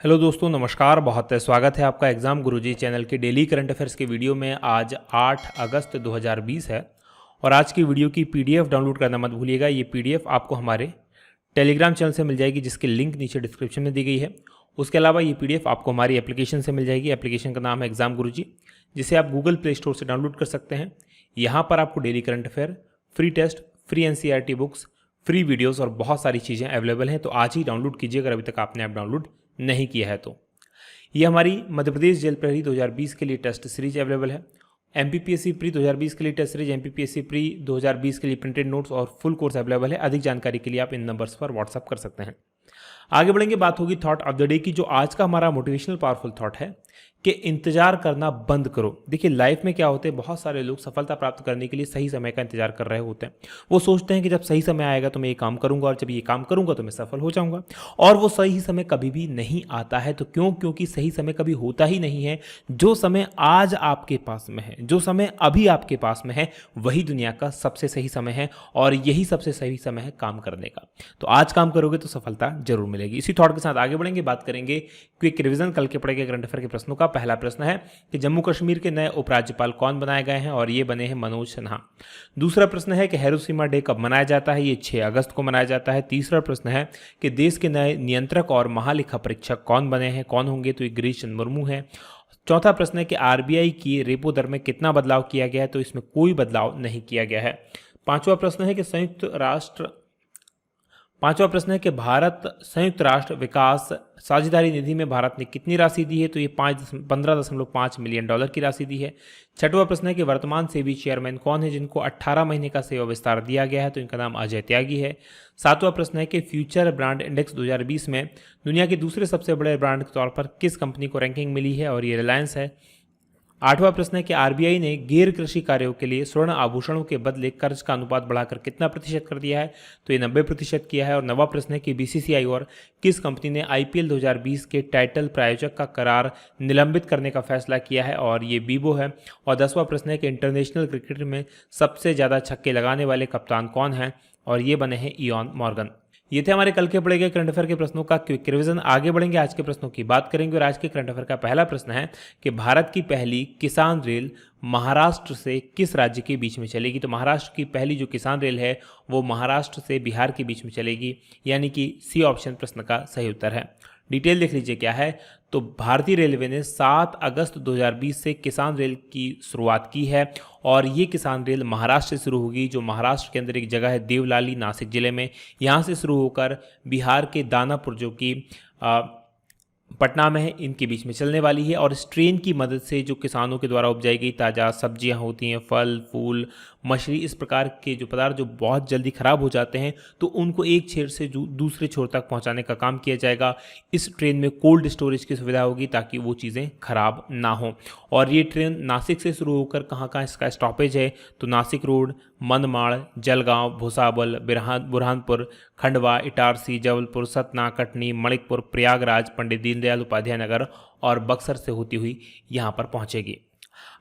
Hello दोस्तों, नमस्कार। बहुत स्वागत है आपका एग्ज़ाम गुरुजी चैनल के डेली करंट अफेयर्स के वीडियो में। आज 8 अगस्त 2020 है और आज की वीडियो की पीडीएफ डाउनलोड करना मत भूलिएगा। ये पीडीएफ आपको हमारे टेलीग्राम चैनल से मिल जाएगी, जिसकी लिंक नीचे डिस्क्रिप्शन में दी गई है। उसके अलावा ये पीडीएफ आपको हमारी एप्लीकेशन से मिल जाएगी। एप्लीकेशन का नाम है एग्ज़ाम गुरुजी, जिसे आप गूगल प्ले स्टोर से डाउनलोड कर सकते हैं। यहाँ पर आपको daily current affair, free test, free NCERT books, free videos और बहुत सारी चीज़ें अवेलेबल हैं। तो आज ही डाउनलोड कीजिए अगर अभी तक आपने ऐप डाउनलोड नहीं किया है तो। ये हमारी मध्य प्रदेश जेल प्रहरी 2020 के लिए टेस्ट सीरीज अवेलेबल है। एमपीपीएससी प्री 2020 के लिए टेस्ट सीरीज, एमपीपीएससी प्री 2020 के लिए प्रिंटेड नोट्स और फुल कोर्स अवेलेबल है। अधिक जानकारी के लिए आप इन नंबर्स पर व्हाट्सअप कर सकते हैं। आगे बढ़ेंगे, बात होगी थॉट ऑफ द डे की। जो आज का हमारा मोटिवेशनल पावरफुल थॉट है कि इंतजार करना बंद करो। देखिए, लाइफ में क्या होते हैं, बहुत सारे लोग सफलता प्राप्त करने के लिए सही समय का इंतजार कर रहे होते हैं। वो सोचते हैं कि जब सही समय आएगा तो मैं ये काम करूंगा, और जब ये काम करूंगा तो मैं सफल हो जाऊंगा। और वो सही समय कभी भी नहीं आता है। तो क्यों? क्योंकि सही समय कभी होता ही नहीं है। जो समय आज आपके पास में है, जो समय अभी आपके पास में है, वही दुनिया का सबसे सही समय है और यही सबसे सही समय है काम करने का। तो आज काम करोगे तो सफलता जरूर मिलेगी। इसी थॉट के साथ आगे बढ़ेंगे, बात करेंगे क्विक रिवीजन कल के पढ़े गए करंट अफेयर के प्रश्नों का। पहला प्रश्न है कि जम्मू कश्मीर के नए उपराज्यपाल कौन बनाए गए हैं, और ये बने हैं मनोज सिन्हा। दूसरा प्रश्न है कि हिरोशिमा डे कब मनाया जाता है, ये 6 अगस्त को मनाया जाता है। तीसरा प्रश्न है कि देश के नए नियंत्रक और महालेखा परीक्षक कौन बने हैं, कौन होंगे, तो ये गिरीश चंद्र मुर्मू है। चौथा प्रश्न है कि आरबीआई की रेपो दर में कितना बदलाव किया गया है, तो इसमें कोई बदलाव नहीं किया गया है। पांचवा प्रश्न है कि भारत संयुक्त राष्ट्र विकास साझेदारी निधि में भारत ने कितनी राशि दी है, तो ये 15.5 मिलियन डॉलर की राशि दी है। छठवां प्रश्न है कि वर्तमान सेबी चेयरमैन कौन है जिनको 18 महीने का सेवा विस्तार दिया गया है, तो इनका नाम अजय त्यागी है। सातवां प्रश्न है कि फ्यूचर ब्रांड इंडेक्स 2020 में दुनिया के दूसरे सबसे बड़े ब्रांड के तौर पर किस कंपनी को रैंकिंग मिली है, और ये रिलायंस है। आठवां प्रश्न है कि आरबीआई ने गैर कृषि कार्यों के लिए स्वर्ण आभूषणों के बदले कर्ज का अनुपात बढ़ाकर कितना प्रतिशत कर दिया है, तो ये 90% किया है। और नवा प्रश्न है कि बीसीसीआई और किस कंपनी ने आईपीएल 2020 के टाइटल प्रायोजक का करार निलंबित करने का फैसला किया है, और ये बीबो है। और 10वां प्रश्न है कि इंटरनेशनल क्रिकेट में सबसे ज़्यादा छक्के लगाने वाले कप्तान कौन हैं, और ये बने हैं इयान मॉर्गन। ये थे हमारे कल के पढ़े गए करंट अफेयर के प्रश्नों का क्विक रिवीजन। आगे बढ़ेंगे, आज के प्रश्नों की बात करेंगे। और आज के करंट अफेयर का पहला प्रश्न है कि भारत की पहली किसान रेल महाराष्ट्र से किस राज्य के बीच में चलेगी, तो महाराष्ट्र की पहली जो किसान रेल है वो महाराष्ट्र से बिहार के बीच में चलेगी, यानी कि सी ऑप्शन प्रश्न का सही उत्तर है। डिटेल देख लीजिए क्या है। तो भारतीय रेलवे ने 7 अगस्त 2020 से किसान रेल की शुरुआत की है, और ये किसान रेल महाराष्ट्र से शुरू होगी, जो महाराष्ट्र के अंदर एक जगह है देवलाली, नासिक जिले में। यहाँ से शुरू होकर बिहार के दानापुर, जो कि पटना में है, इनके बीच में चलने वाली है। और इस ट्रेन की मदद से जो किसानों के द्वारा उपजाई गई ताज़ा सब्जियां होती हैं, फल फूल मछली, इस प्रकार के जो पदार्थ जो बहुत जल्दी ख़राब हो जाते हैं, तो उनको एक छोर से दूसरे छोर तक पहुंचाने का काम किया जाएगा। इस ट्रेन में कोल्ड स्टोरेज की सुविधा होगी ताकि वो चीज़ें खराब ना हो। और ये ट्रेन नासिक से शुरू होकर कहाँ कहाँ इसका स्टॉपेज है, तो नासिक रोड, मनमाड़, जलगांव, भुसावल, बुरहानपुर, खंडवा, इटारसी, जबलपुर, सतना, कटनी, मणिकपुर, प्रयागराज, पंडित दीनदयाल उपाध्याय नगर और बक्सर से होती हुई यहाँ पर पहुँचेगी।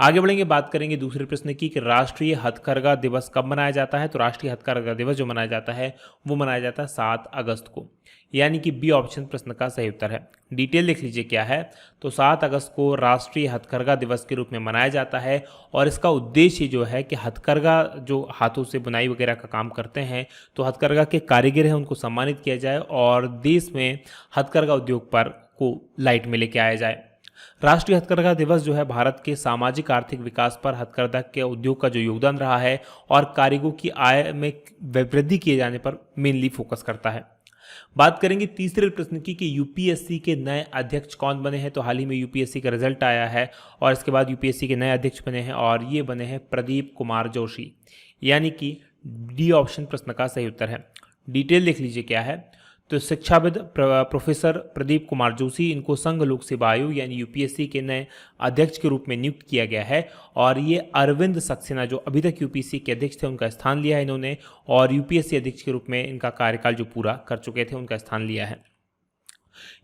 आगे बढ़ेंगे, बात करेंगे दूसरे प्रश्न की कि राष्ट्रीय हथकरघा दिवस कब मनाया जाता है, तो राष्ट्रीय हथकरघा दिवस जो मनाया जाता है वो मनाया जाता है 7 अगस्त को, यानी कि बी ऑप्शन प्रश्न का सही उत्तर है। डिटेल देख लीजिए क्या है। तो 7 अगस्त को राष्ट्रीय हथकरघा दिवस के रूप में मनाया जाता है, और इसका उद्देश्य जो है कि हथकरघा जो हाथों से बुनाई वगैरह का काम करते हैं, तो हथकरघा के कारीगर हैं उनको सम्मानित किया जाए और देश में हथकरघा उद्योग पर को लाइट में लेके आया जाए। राष्ट्रीय हथकरघा दिवस जो है भारत के सामाजिक आर्थिक विकास पर हथकरघा के उद्योग का जो योगदान रहा है और कारीगरों की आय में वृद्धि किए जाने पर मेनली फोकस करता है। बात करेंगे तीसरे प्रश्न की कि यूपीएससी के नए अध्यक्ष कौन बने हैं, तो हाल ही में यूपीएससी का रिजल्ट आया है और इसके बाद यूपीएससी के नए अध्यक्ष बने हैं, और ये बने हैं प्रदीप कुमार जोशी, यानी कि डी ऑप्शन प्रश्न का सही उत्तर है। डिटेल देख लीजिए क्या है। तो शिक्षाविद प्रोफेसर प्रदीप कुमार जोशी, इनको संघ लोक सेवा आयोग यानी यूपीएससी के नए अध्यक्ष के रूप में नियुक्त किया गया है, और ये अरविंद सक्सेना जो अभी तक यूपीएससी के अध्यक्ष थे उनका स्थान लिया है इन्होंने, और यूपीएससी अध्यक्ष के रूप में इनका कार्यकाल जो पूरा कर चुके थे उनका स्थान लिया है।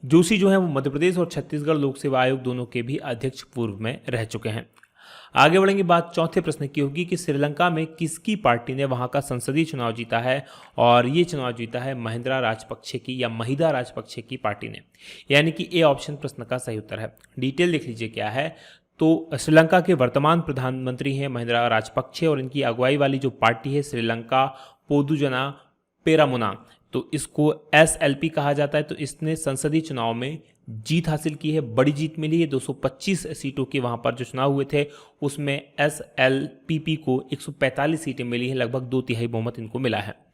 जोशी जो है वो मध्य प्रदेश और छत्तीसगढ़ लोक सेवा आयोग दोनों के भी अध्यक्ष पूर्व में रह चुके हैं। आगे बढ़ेंगे, बात चौथे प्रश्न की होगी कि श्रीलंका में किसकी पार्टी ने वहां का संसदीय चुनाव जीता है, और ये चुनाव जीता है महिंदा राजपक्षे की या महिंदा राजपक्षे की पार्टी ने, यानी कि ए ऑप्शन प्रश्न का सही उत्तर है। डिटेल देख लीजिए क्या है। तो श्रीलंका के वर्तमान प्रधानमंत्री हैं महिंदा राजपक्षे, और इनकी अगुवाई वाली जो पार्टी है श्रीलंका पोदुजना पेरामुना, तो इसको SLP कहा जाता है। तो इसने संसदीय चुनाव में जीत हासिल की है, बड़ी जीत मिली है। 225 सीटों के वहां पर जो चुनाव हुए थे उसमें SLPP को 145 सीटें मिली है, लगभग 2/3 बहुमत इनको मिला है।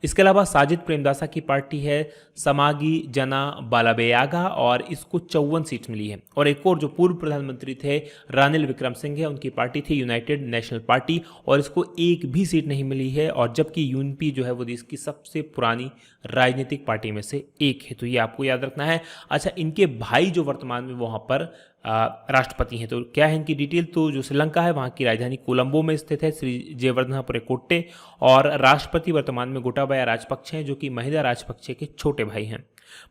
इसके अलावा साजिद प्रेमदासा की पार्टी है समागी जना बालाबेयागा, और इसको 54 सीट मिली है। और एक और जो पूर्व प्रधानमंत्री थे रानिल विक्रमसिंघे है, उनकी पार्टी थी यूनाइटेड नेशनल पार्टी, और इसको एक भी सीट नहीं मिली है। और जबकि यूएनपी जो है वो देश की सबसे पुरानी राजनीतिक पार्टी में से एक है, तो ये आपको याद रखना है। अच्छा, इनके भाई जो वर्तमान में वहाँ पर राष्ट्रपति हैं, तो क्या है इनकी डिटेल। तो जो श्रीलंका है वहाँ की राजधानी कोलंबो में स्थित है श्री जयवर्धनापुरे कोट्टे, और राष्ट्रपति वर्तमान में गोटाबाया राजपक्षे हैं जो कि महिंदा राजपक्षे के छोटे भाई हैं।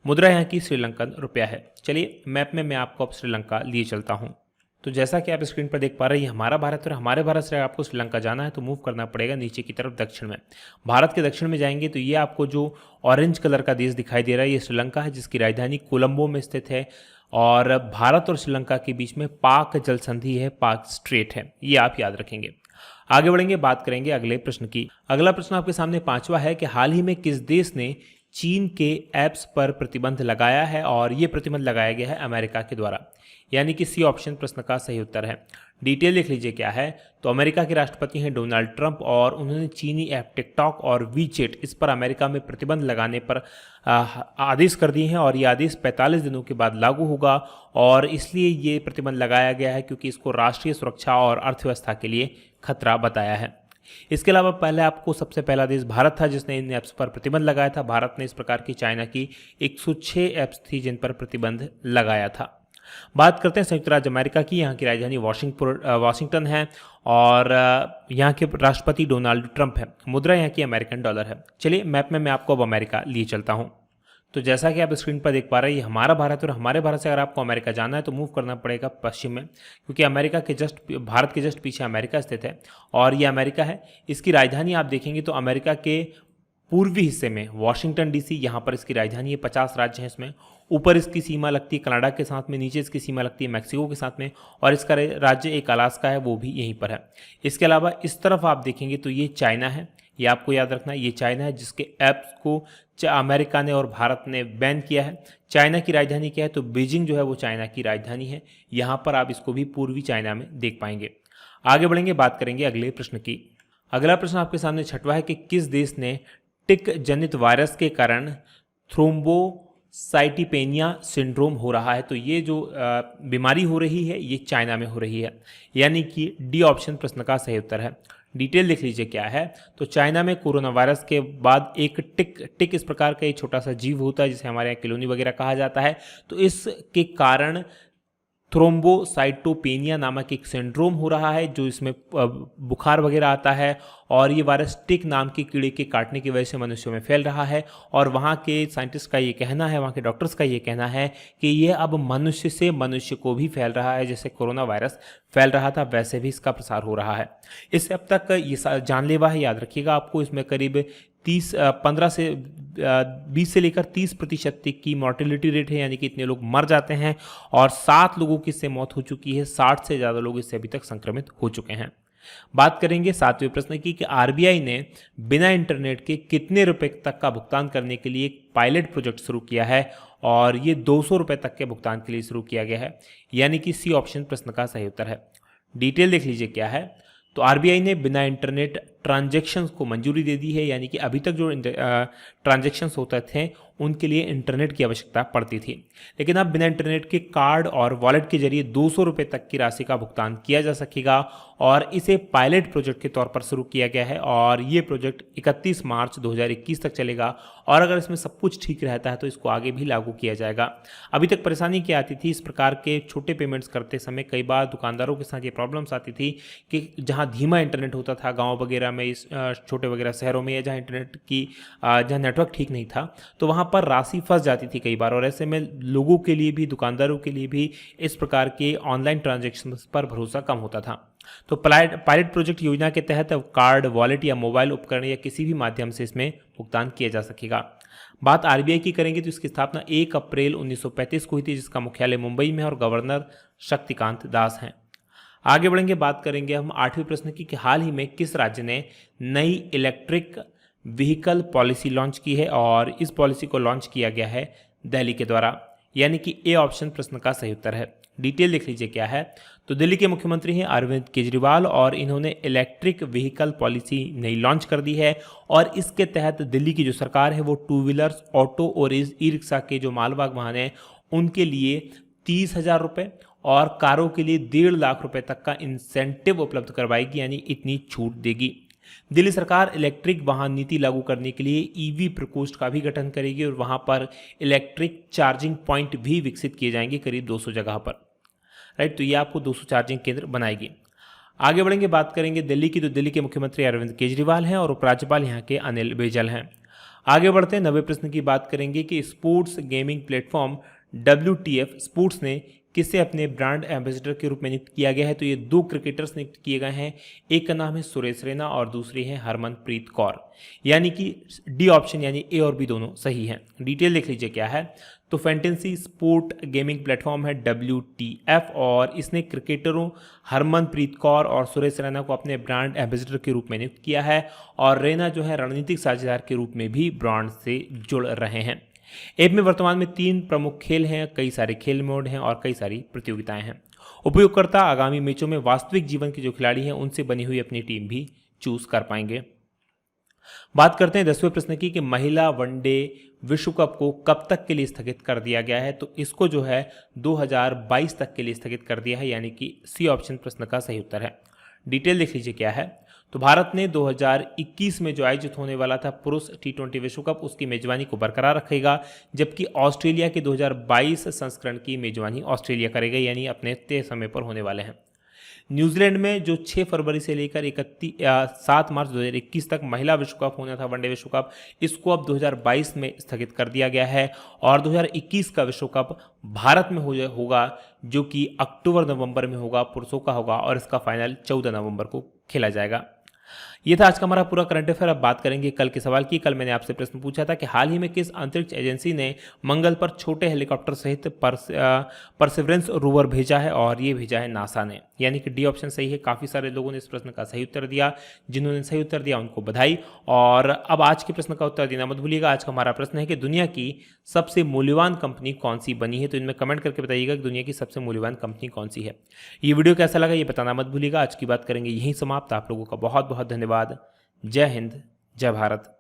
मुद्रा यहाँ की श्रीलंकन रुपया है। चलिए मैप में मैं आपको अब श्रीलंका लिए चलता हूँ। तो जैसा कि आप स्क्रीन पर देख पा रहे हैं, हमारा भारत, और हमारे भारत से आपको श्रीलंका जाना है तो मूव करना पड़ेगा नीचे की तरफ दक्षिण में। भारत के दक्षिण में जाएंगे तो ये आपको जो ऑरेंज कलर का देश दिखाई दे रहा है ये श्रीलंका है, जिसकी राजधानी कोलंबो में स्थित है। और भारत और श्रीलंका के बीच में पाक जल संधि है, पाक स्ट्रेट है, ये आप याद रखेंगे। आगे बढ़ेंगे, बात करेंगे अगले प्रश्न की। अगला प्रश्न आपके सामने पांचवा है कि हाल ही में किस देश ने चीन के ऐप्स पर प्रतिबंध लगाया है, और ये प्रतिबंध लगाया गया है अमेरिका के द्वारा, यानी कि सी ऑप्शन प्रश्न का सही उत्तर है। डिटेल देख लीजिए क्या है। तो अमेरिका के राष्ट्रपति हैं डोनाल्ड ट्रंप, और उन्होंने चीनी ऐप टिकटॉक और वीचेट इस पर अमेरिका में प्रतिबंध लगाने पर आदेश कर दिए हैं, और ये आदेश 45 दिनों के बाद लागू होगा। और इसलिए ये प्रतिबंध लगाया गया है क्योंकि इसको राष्ट्रीय सुरक्षा और अर्थव्यवस्था के लिए खतरा बताया है। इसके अलावा पहले आपको सबसे पहला देश भारत था जिसने इन ऐप्स पर प्रतिबंध लगाया था। भारत ने इस प्रकार की चाइना की 106 ऐप्स थी जिन पर प्रतिबंध लगाया था। बात करते हैं संयुक्त राज्य अमेरिका की। यहाँ की राजधानी वाशिंगटन है, और यहाँ के राष्ट्रपति डोनाल्ड ट्रंप है। मुद्रा यहाँ की अमेरिकन डॉलर है। चलिए मैप में मैं आपको अब अमेरिका लिए चलता हूँ। तो जैसा कि आप स्क्रीन पर देख पा रहे हैं, ये हमारा भारत, और हमारे भारत से अगर आपको अमेरिका जाना है तो मूव करना पड़ेगा पश्चिम में, क्योंकि अमेरिका के भारत के जस्ट पीछे अमेरिका स्थित है, और ये अमेरिका है। इसकी राजधानी आप देखेंगे तो अमेरिका के पूर्वी हिस्से में वाशिंगटन DC, यहाँ पर इसकी राजधानी है। 50 राज्य हैं इसमें। ऊपर इसकी सीमा लगती है कनाडा के साथ में, नीचे इसकी सीमा लगती है मैक्सिको के साथ में, और इसका राज्य एक अलास्का है, वो भी यहीं पर है। इसके अलावा इस तरफ आप देखेंगे तो ये चाइना है, ये आपको याद रखना है। ये चाइना है जिसके ऐप्स को अमेरिका ने और भारत ने बैन किया है। चाइना की राजधानी क्या है, तो बीजिंग जो है वो चाइना की राजधानी है। यहाँ पर आप इसको भी पूर्वी चाइना में देख पाएंगे। आगे बढ़ेंगे, बात करेंगे अगले प्रश्न की। अगला प्रश्न आपके सामने छठवा है कि किस देश ने टिक जनित वायरस के कारण थ्रोम्बोसाइटिपेनिया सिंड्रोम हो रहा है। तो ये जो बीमारी हो रही है ये चाइना में हो रही है, यानी कि डी ऑप्शन प्रश्न का सही उत्तर है। डिटेल देख लीजिए क्या है। तो चाइना में कोरोना वायरस के बाद एक टिक इस प्रकार का एक छोटा सा जीव होता है जिसे हमारे यहाँ किलोनी वगैरह कहा जाता है। तो इसके कारण थ्रोम्बोसाइटोपेनिया नामक एक सिंड्रोम हो रहा है, जो इसमें बुखार वगैरह आता है, और ये वायरस टिक नाम के कीड़े के काटने की वजह से मनुष्यों में फैल रहा है। और वहाँ के साइंटिस्ट का ये कहना है, वहाँ के डॉक्टर्स का ये कहना है कि ये अब मनुष्य से मनुष्य को भी फैल रहा है। जैसे कोरोना वायरस फैल रहा था वैसे भी इसका प्रसार हो रहा है। इससे अब तक ये जानलेवा है, याद रखिएगा आपको। इसमें करीब 20 से लेकर 30% तक की मॉर्टेलिटी रेट है, यानी कि इतने लोग मर जाते हैं, और 7 लोगों की इससे मौत हो चुकी है। 60 से ज़्यादा लोग इससे अभी तक संक्रमित हो चुके हैं। बात करेंगे 7वें प्रश्न की कि आरबीआई ने बिना इंटरनेट के कितने रुपए तक का भुगतान करने के लिए एक पायलट प्रोजेक्ट शुरू किया है, और ये 200 रुपये तक के भुगतान के लिए शुरू किया गया है, यानी कि सी ऑप्शन प्रश्न का सही उत्तर है। डिटेल देख लीजिए क्या है। तो आरबीआई ने बिना इंटरनेट ट्रांजैक्शंस को मंजूरी दे दी है, यानी कि अभी तक जो ट्रांजैक्शंस होते थे उनके लिए इंटरनेट की आवश्यकता पड़ती थी, लेकिन अब बिना इंटरनेट के कार्ड और वॉलेट के जरिए 200 रुपये तक की राशि का भुगतान किया जा सकेगा, और इसे पायलट प्रोजेक्ट के तौर पर शुरू किया गया है। और ये प्रोजेक्ट 31 मार्च 2021 तक चलेगा, और अगर इसमें सब कुछ ठीक रहता है तो इसको आगे भी लागू किया जाएगा। अभी तक परेशानी क्या आती थी, इस प्रकार के छोटे पेमेंट्स करते समय कई बार दुकानदारों के साथ ये प्रॉब्लम्स आती थी कि जहाँ धीमा इंटरनेट होता था गाँव वगैरह में, इस छोटे वगैरह शहरों में, या जहाँ इंटरनेट की जहाँ नेटवर्क ठीक नहीं था, तो वहाँ पर राशि फंस जाती थी कई बार। और ऐसे में लोगों के लिए भी, दुकानदारों के लिए भी इस प्रकार के ऑनलाइन ट्रांजैक्शन पर भरोसा कम होता था। तो पायलट प्रोजेक्ट योजना के तहत कार्ड, वॉलेट या मोबाइल उपकरण या किसी भी माध्यम से इसमें भुगतान किया जा सकेगा। बात आरबीआई की करेंगे तो इसकी स्थापना 1 अप्रैल 1935 को हुई थी, जिसका मुख्यालय मुंबई में है और गवर्नर शक्तिकांत दास हैं। आगे बढ़ेंगे, बात करेंगे हम 8वें प्रश्न की कि हाल ही में किस राज्य ने नई इलेक्ट्रिक व्हीकल पॉलिसी लॉन्च की है, और इस पॉलिसी को लॉन्च किया गया है दिल्ली के द्वारा, यानी कि ए ऑप्शन प्रश्न का सही उत्तर है। डिटेल देख लीजिए क्या है। तो दिल्ली के मुख्यमंत्री हैं अरविंद केजरीवाल और इन्होंने इलेक्ट्रिक व्हीकल पॉलिसी नई लॉन्च कर दी है, और इसके तहत दिल्ली की जो सरकार है वो टू व्हीलर्स, ऑटो और ई रिक्शा के जो मालवाहक वाहन हैं उनके लिए 30,000 रुपये और कारों के लिए 1.5 लाख रुपए तक का इंसेंटिव उपलब्ध करवाएगी, यानी इतनी छूट देगी। दिल्ली सरकार इलेक्ट्रिक वाहन नीति लागू करने के लिए ईवी प्रकोष्ठ का भी गठन करेगी और वहां पर इलेक्ट्रिक चार्जिंग पॉइंट भी विकसित किए जाएंगे करीब 200 जगह पर। राइट, तो ये आपको 200 चार्जिंग केंद्र बनाएगी। आगे बढ़ेंगे, बात करेंगे दिल्ली की, तो दिल्ली के मुख्यमंत्री अरविंद केजरीवाल हैं और उपराज्यपाल यहाँ के अनिल बैजल हैं। आगे बढ़ते हैं, 90 प्रश्न की बात करेंगे कि sports gaming platform WTF sports ने किसे अपने ब्रांड एम्बेसडर के रूप में नियुक्त किया गया है। तो ये 2 क्रिकेटर्स नियुक्त किए गए हैं, एक का नाम है सुरेश रैना और दूसरी है हरमनप्रीत कौर, यानी कि डी ऑप्शन यानी ए और बी दोनों सही हैं। डिटेल देख लीजिए क्या है। तो फैंटेसी स्पोर्ट गेमिंग प्लेटफॉर्म है WTF और इसने क्रिकेटरों हरमनप्रीत कौर और सुरेश रैना को अपने ब्रांड एम्बेसडर के रूप में नियुक्त किया है, और रैना जो है रणनीतिक साझेदार के रूप में भी ब्रांड से जुड़ रहे हैं। ऐप में वर्तमान में 3 प्रमुख खेल हैं, कई सारे खेल मोड हैं और कई सारी प्रतियोगिताएं हैं। उपयोगकर्ता आगामी मैचों में वास्तविक जीवन के जो खिलाड़ी हैं उनसे बनी हुई अपनी टीम भी चूज कर पाएंगे। बात करते हैं 10वें प्रश्न की कि महिला वनडे विश्व कप को कब तक के लिए स्थगित कर दिया गया है। तो इसको जो है 2022 तक के लिए स्थगित कर दिया है, यानी कि सी ऑप्शन प्रश्न का सही उत्तर है। डिटेल देख लीजिए क्या है। तो भारत ने 2021 में जो आयोजित होने वाला था पुरुष T20 विश्व कप, उसकी मेजबानी को बरकरार रखेगा, जबकि ऑस्ट्रेलिया के 2022 संस्करण की मेजबानी ऑस्ट्रेलिया करेगा, यानी अपने तय समय पर होने वाले हैं। न्यूजीलैंड में जो 6 फरवरी से लेकर 7 मार्च 2021 तक महिला विश्व कप होना था, वनडे विश्व कप, इसको अब 2022 में स्थगित कर दिया गया है, और 2021 का विश्व कप भारत में होगा, जो कि अक्टूबर-नवंबर में होगा, पुरुषों का होगा, और इसका फाइनल 14 नवंबर को खेला जाएगा। ये था आज का हमारा पूरा करंट अफेयर। अब बात करेंगे कल के सवाल की। कल मैंने आपसे प्रश्न पूछा था कि हाल ही में किस अंतरिक्ष एजेंसी ने मंगल पर छोटे हेलीकॉप्टर सहित परसिवरेंस रोवर भेजा है, और ये भेजा है नासा ने, यानी कि डी ऑप्शन सही है। काफ़ी सारे लोगों ने इस प्रश्न का सही उत्तर दिया, जिन्होंने सही उत्तर दिया उनको बधाई। और अब आज के प्रश्न का उत्तर देना मत भूलिएगा। आज का हमारा प्रश्न है कि दुनिया की सबसे मूल्यवान कंपनी कौन सी बनी है। तो इनमें कमेंट करके बताइएगा कि दुनिया की सबसे मूल्यवान कंपनी कौन सी है। ये वीडियो कैसा लगा ये बताना मत भूलिएगा। आज की बात करेंगे यहीं समाप्त। आप लोगों का बहुत बहुत धन्यवाद। जय हिंद, जय भारत।